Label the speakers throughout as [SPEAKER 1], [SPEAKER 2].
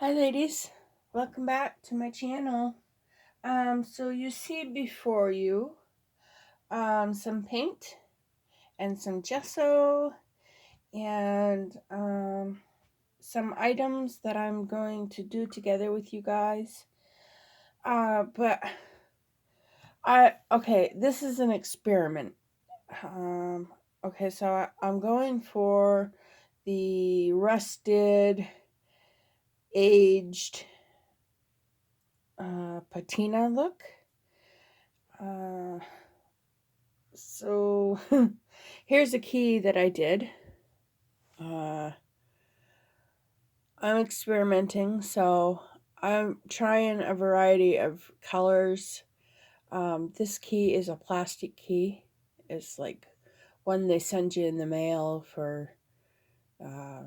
[SPEAKER 1] Hi ladies, welcome back to my channel. So you see before you some paint and some gesso and some items that I'm going to do together with you guys. But this is an experiment. Okay, so I'm going for the rusted, aged patina look. So here's a key that I did. I'm experimenting, so I'm trying a variety of colors. This key is a plastic key. It's like one they send you in the mail uh,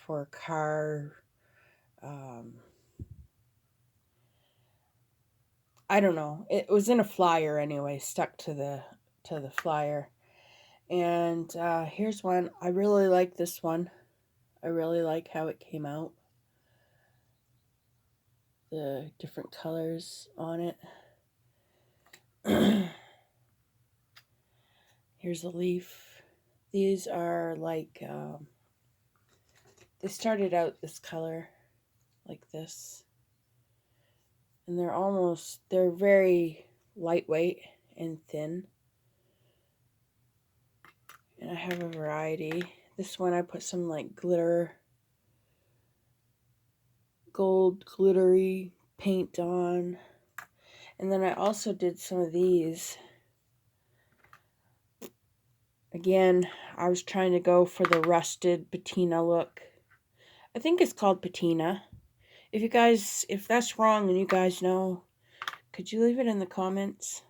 [SPEAKER 1] for car. Um, I don't know. It was in a flyer anyway, stuck to the flyer. And here's one. I really like this one. I really like how it came out. The different colors on it. Here's a leaf. These are like, they started out this color, like this. And they're very lightweight and thin. And I have a variety. This one I put some like gold glittery paint on. And then I also did some of these. Again, I was trying to go for the rusted patina look. I think it's called patina. If that's wrong and you guys know, could you leave it in the comments?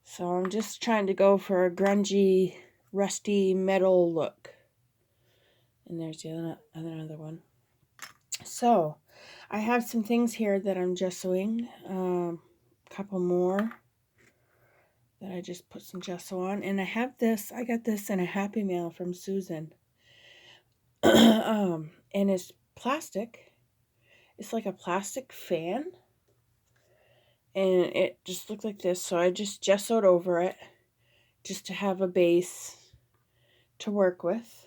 [SPEAKER 1] So I'm just trying to go for a grungy, rusty metal look. And there's another one. So I have some things here that I'm gessoing. A couple more that I just put some gesso on. And I got this in a Happy Mail from Susan. And it's plastic. It's like a plastic fan. And it just looked like this. So I just gessoed over it just to have a base to work with.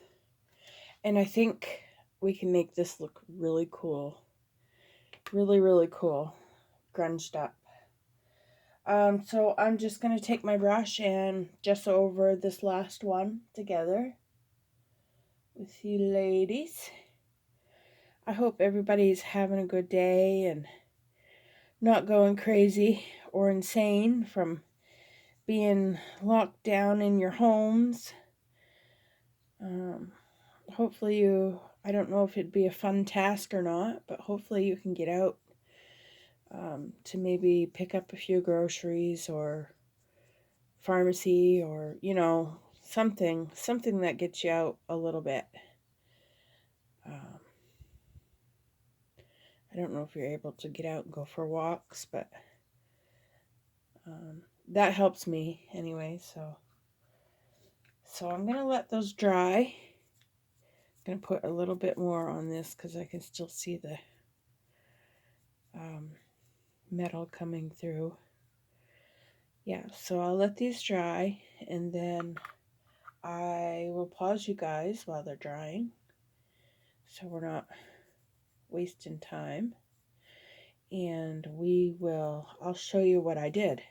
[SPEAKER 1] And I think we can make this look really cool. Really, really cool. Grunged up. So I'm just going to take my brush and gesso over this last one together with you ladies. I hope everybody's having a good day and not going crazy or insane from being locked down in your homes. Hopefully I don't know if it'd be a fun task or not, but hopefully you can get out to maybe pick up a few groceries or pharmacy or, something that gets you out a little bit. I don't know if you're able to get out and go for walks, but that helps me anyway. So I'm going to let those dry. I'm going to put a little bit more on this because I can still see the metal coming through. Yeah, so I'll let these dry and then I will pause you guys while they're drying so we're not wasting time. And I'll show you what I did.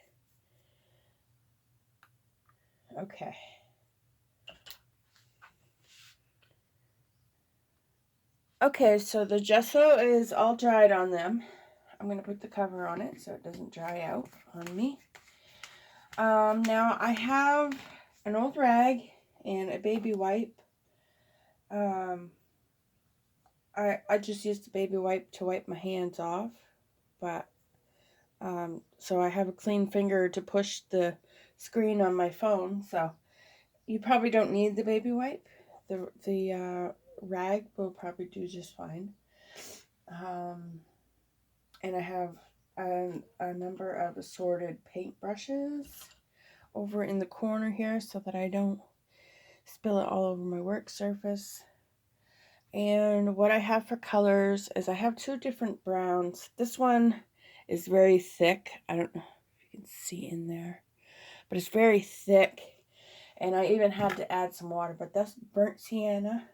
[SPEAKER 1] Okay. Okay, so the gesso is all dried on them. I'm going to put the cover on it so it doesn't dry out on me. Now I have an old rag and a baby wipe. I just used the baby wipe to wipe my hands off, but so I have a clean finger to push the screen on my phone, so you probably don't need the baby wipe. The rag will probably do just fine. And I have a number of assorted paintbrushes over in the corner here so that I don't spill it all over my work surface. And what I have for colors is I have two different browns. This one is very thick. I don't know if you can see in there, but it's very thick. And I even had to add some water, but that's burnt sienna.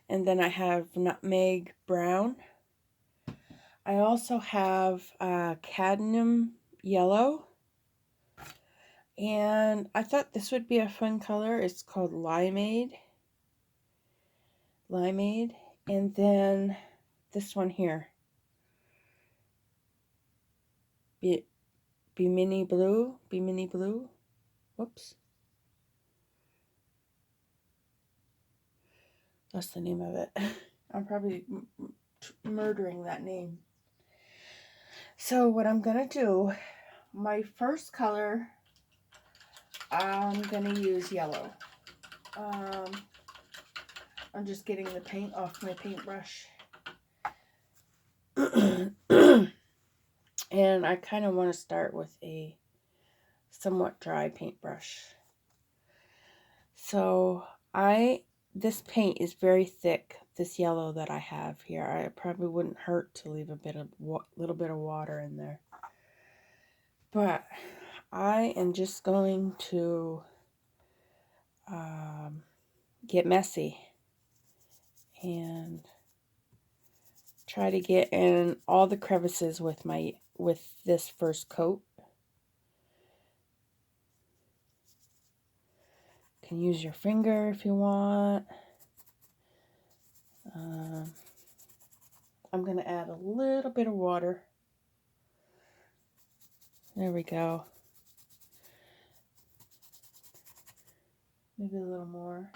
[SPEAKER 1] And then I have nutmeg brown. I also have cadmium yellow. And I thought this would be a fun color. It's called limeade. Limeade. And then this one here. Be mini blue. Be mini blue. Whoops. That's the name of it. I'm probably murdering that name. So what I'm going to do, my first color, I'm going to use yellow. I'm just getting the paint off my paintbrush. And I kind of want to start with a somewhat dry paintbrush. So this paint is very thick, this yellow that I have here. It probably wouldn't hurt to leave a little bit of water in there. But I am just going to get messy and try to get in all the crevices with this first coat. You can use your finger if you want. I'm going to add a little bit of water. There we go. Maybe a little more.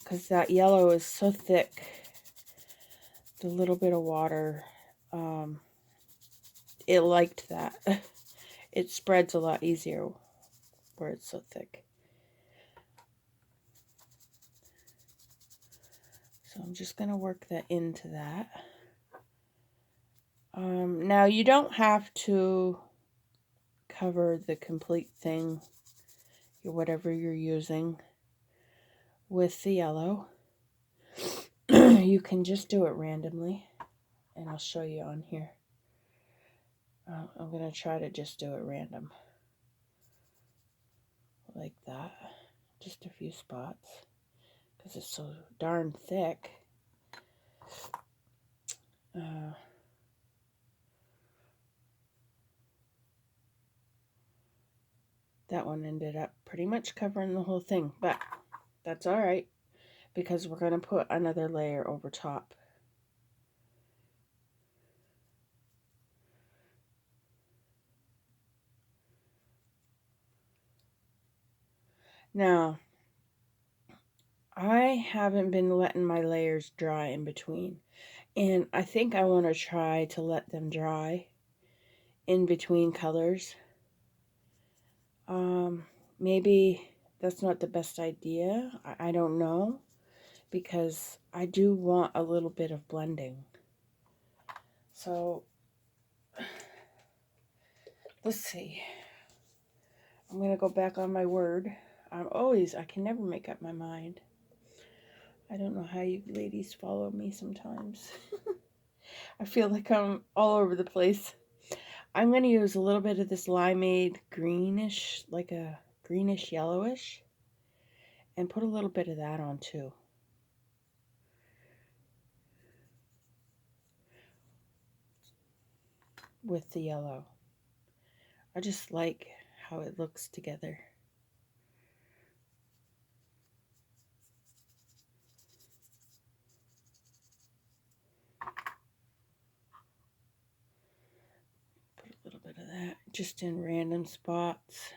[SPEAKER 1] Because that yellow is so thick. The little bit of water, it liked that. It spreads a lot easier where it's so thick. So I'm just going to work that into that. Now you don't have to cover the complete thing, whatever you're using, with the yellow. You can just do it randomly, and I'll show you on here. I'm going to try to just do it random, like that. Just a few spots, because it's so darn thick. That one ended up pretty much covering the whole thing, but that's all right, because we're going to put another layer over top. Now, I haven't been letting my layers dry in between, and I think I want to try to let them dry in between colors. Maybe that's not the best idea. I don't know, because I do want a little bit of blending. So, let's see. I'm going to go back on my word. I can never make up my mind. I don't know how you ladies follow me sometimes. I feel like I'm all over the place. I'm going to use a little bit of this limeade greenish, like a greenish yellowish, and put a little bit of that on too. With the yellow. I just like how it looks together. Put a little bit of that just in random spots.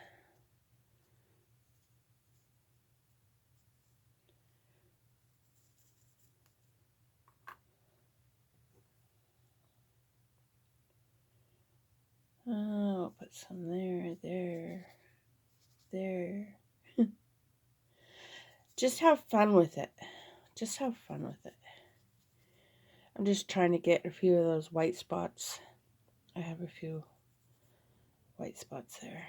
[SPEAKER 1] Oh, put some there. Just have fun with it. Just have fun with it. I'm just trying to get a few of those white spots. I have a few white spots there.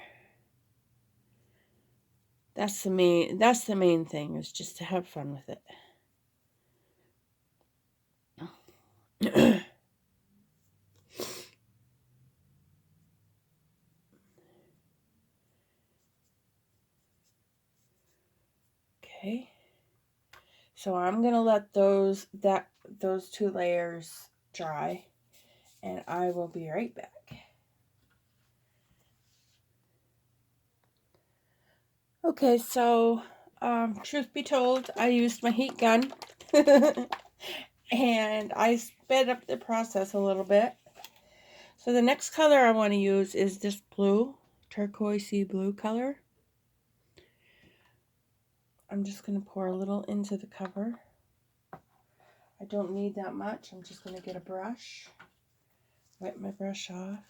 [SPEAKER 1] That's the main thing, is just to have fun with it. Okay. So I'm going to let those 2 layers dry, and I will be right back. Okay, so truth be told, I used my heat gun and I sped up the process a little bit. So the next color I want to use is this blue, turquoisey blue color. I'm just going to pour a little into the cover. I don't need that much. I'm just going to get a brush, wipe my brush off.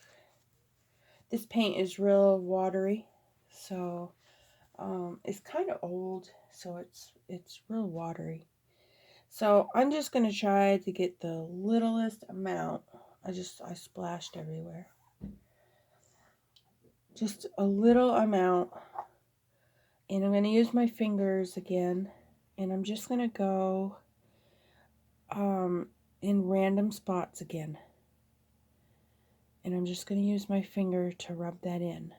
[SPEAKER 1] This paint is real watery, so it's kind of old, so it's real watery. So I'm just going to try to get the littlest amount. I splashed everywhere. Just a little amount. And I'm going to use my fingers again. And I'm just going to go in random spots again. And I'm just going to use my finger to rub that in.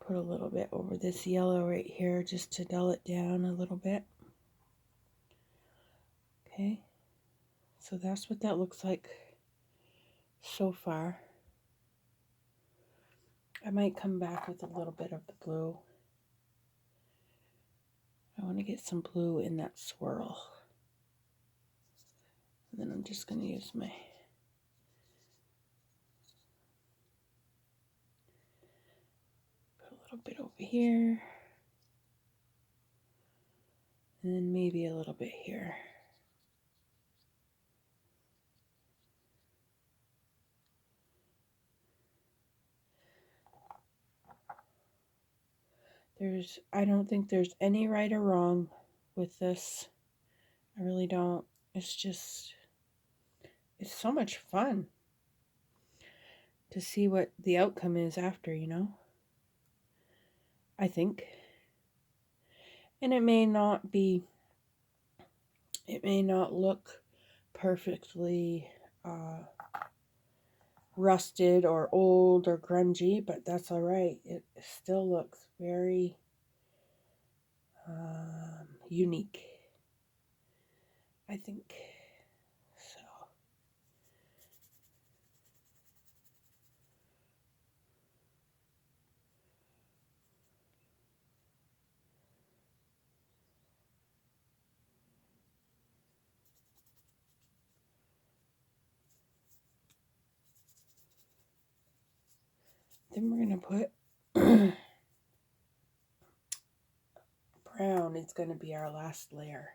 [SPEAKER 1] Put a little bit over this yellow right here just to dull it down a little bit. Okay, so that's what that looks like so far. I might come back with a little bit of the blue. I want to get some blue in that swirl. And then I'm just going to use my put a little bit over here. And then maybe a little bit here. I don't think there's any right or wrong with this. I really don't. It's so much fun to see what the outcome is after, you know? I think. And it may not look perfectly rusted or old or grungy, but that's all right. It still looks very unique, I think. So then we're going to put brown. It's going to be our last layer.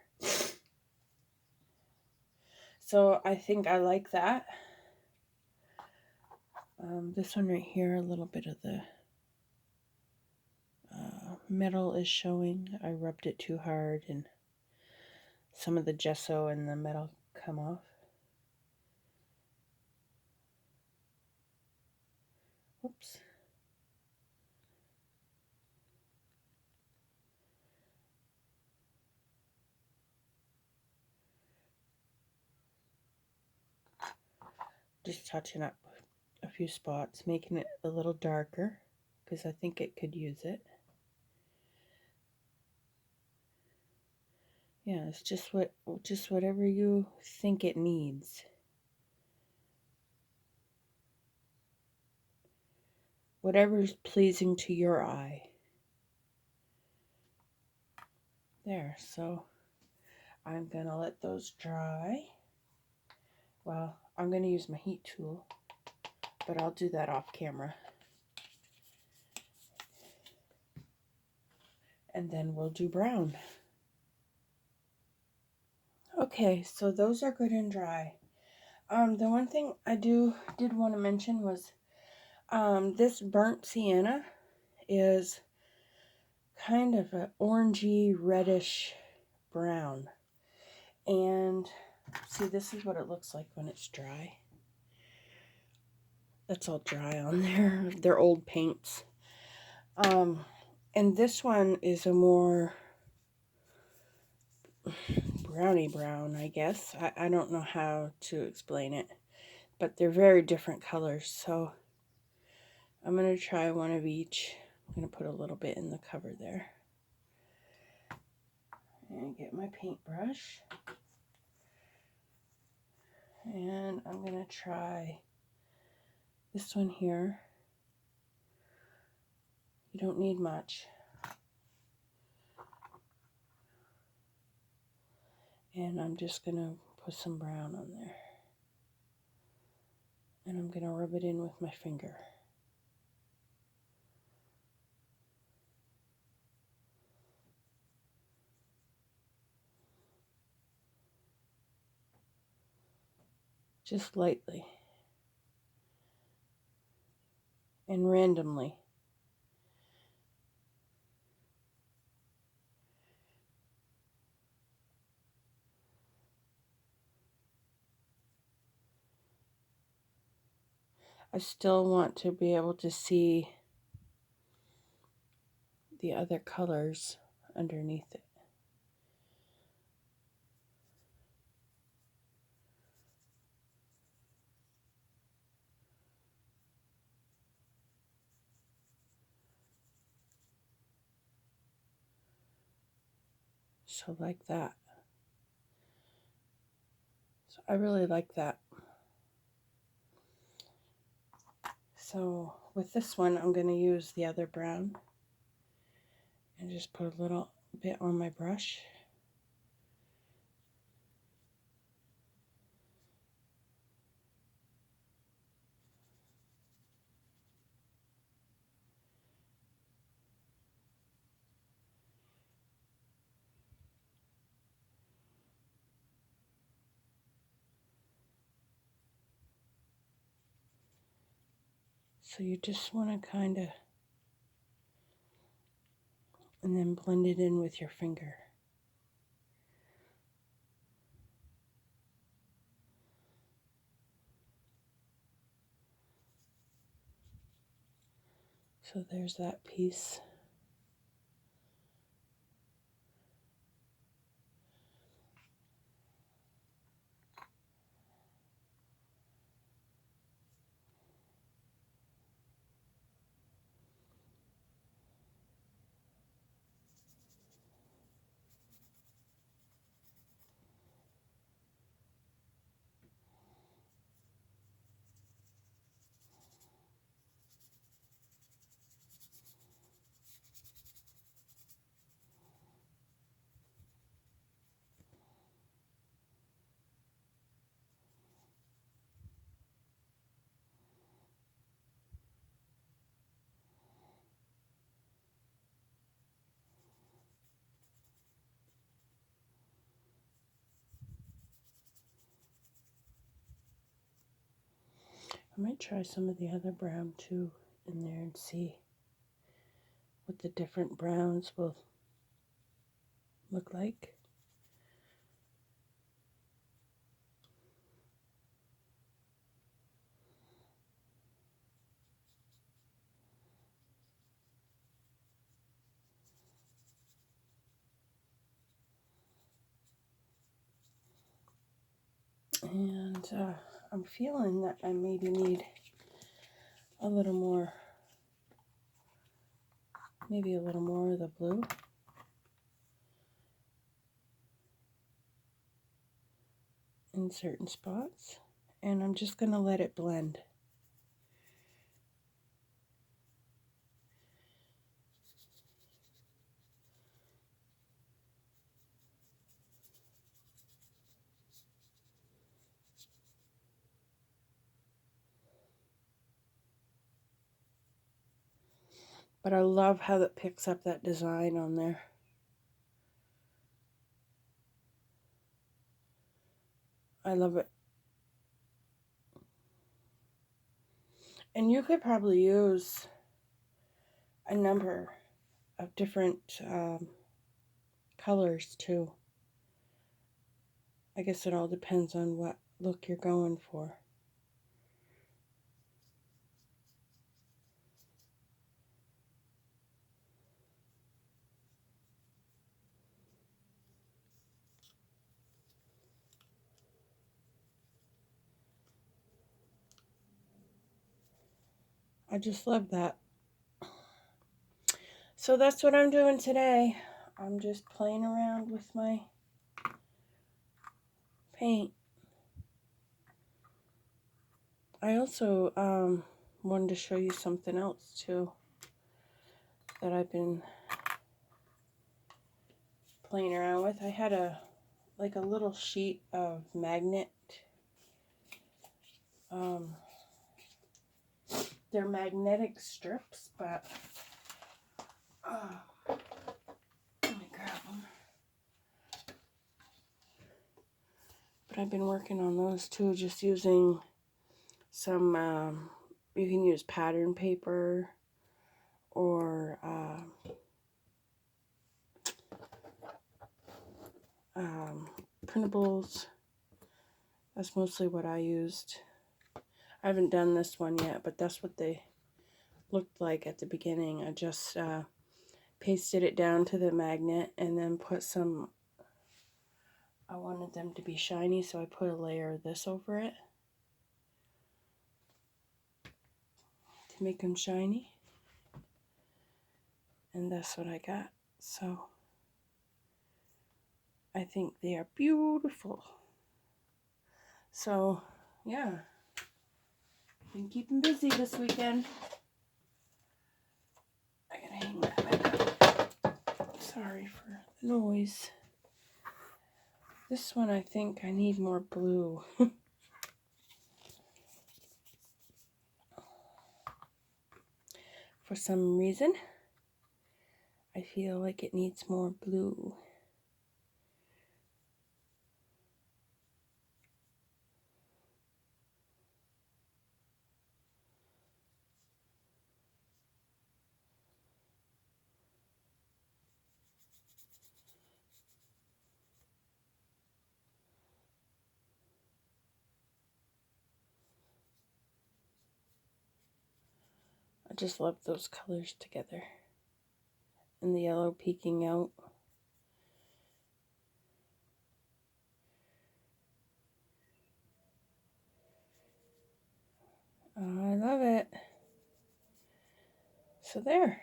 [SPEAKER 1] So I think I like that. This one right here, a little bit of the metal is showing. I rubbed it too hard and some of the gesso and the metal come off. Oops. Just touching up a few spots, making it a little darker because I think it could use it. Yeah, it's just whatever you think it needs. Whatever's pleasing to your eye. There, so I'm gonna let those dry. Well, I'm gonna use my heat tool, but I'll do that off camera. And then we'll do brown. Okay, so those are good and dry. The one thing I did want to mention was this burnt sienna is kind of an orangey reddish brown. And see, this is what it looks like when it's dry. That's all dry on there. They're old paints. And this one is a more browny brown, I guess. I don't know how to explain it, but they're very different colors. So I'm going to try one of each. I'm going to put a little bit in the cover there. And get my paintbrush. And I'm going to try this one here. You don't need much. And I'm just going to put some brown on there. And I'm going to rub it in with my finger. Just lightly. And randomly. I still want to be able to see the other colors underneath it. So like that. So I really like that. So with this one, I'm going to use the other brown and just put a little bit on my brush. So you just want to kind of, and then blend it in with your finger. So there's that piece. I might try some of the other brown too in there and see what the different browns will look like. And I'm feeling that I maybe need a little more, maybe a little more of the blue. In certain spots. And I'm just going to let it blend. But I love how it picks up that design on there. I love it. And you could probably use a number of different colors too. I guess it all depends on what look you're going for. I just love that. So that's what I'm doing today. I'm just playing around with my paint. I also wanted to show you something else too that I've been playing around with. I had a little sheet of magnet. They're magnetic strips, but let me grab them. But I've been working on those too, just using some, you can use pattern paper or printables. That's mostly what I used. I haven't done this one yet, but that's what they looked like at the beginning. I just pasted it down to the magnet and then put some, I wanted them to be shiny, so I put a layer of this over it to make them shiny. And that's what I got. So I think they are beautiful. So yeah, been keeping busy this weekend. I gotta hang that back up. Sorry for the noise. This one I think I need more blue. For some reason, I feel like it needs more blue. I just love those colors together. And the yellow peeking out. Oh, I love it. So there.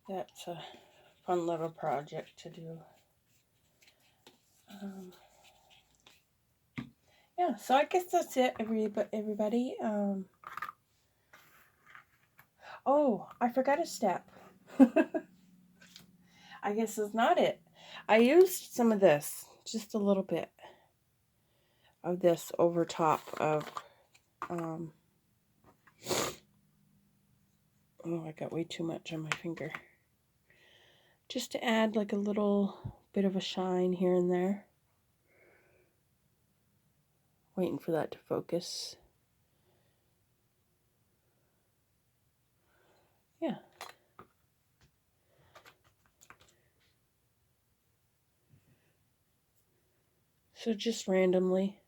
[SPEAKER 1] That's a fun little project to do. Yeah, so I guess that's it, everybody. Oh, I forgot a step. I guess it's not it. I used some of this, just a little bit of this over top of, oh, I got way too much on my finger. Just to add like a little bit of a shine here and there. Waiting for that to focus. Yeah. So just randomly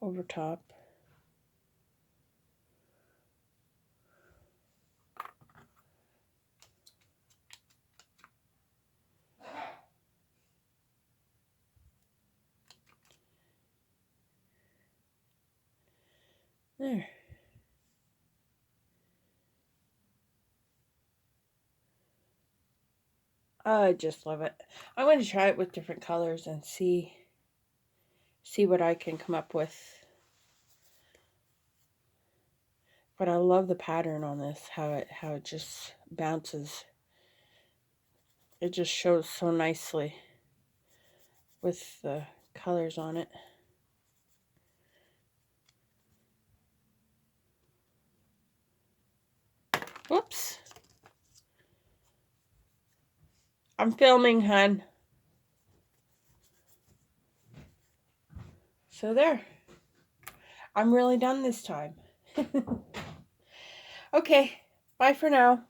[SPEAKER 1] over top. There. I just love it. I'm going to try it with different colors and see what I can come up with. But I love the pattern on this, how it just bounces. It just shows so nicely with the colors on it. Whoops. I'm filming, hun. So there. I'm really done this time. Okay. Bye for now.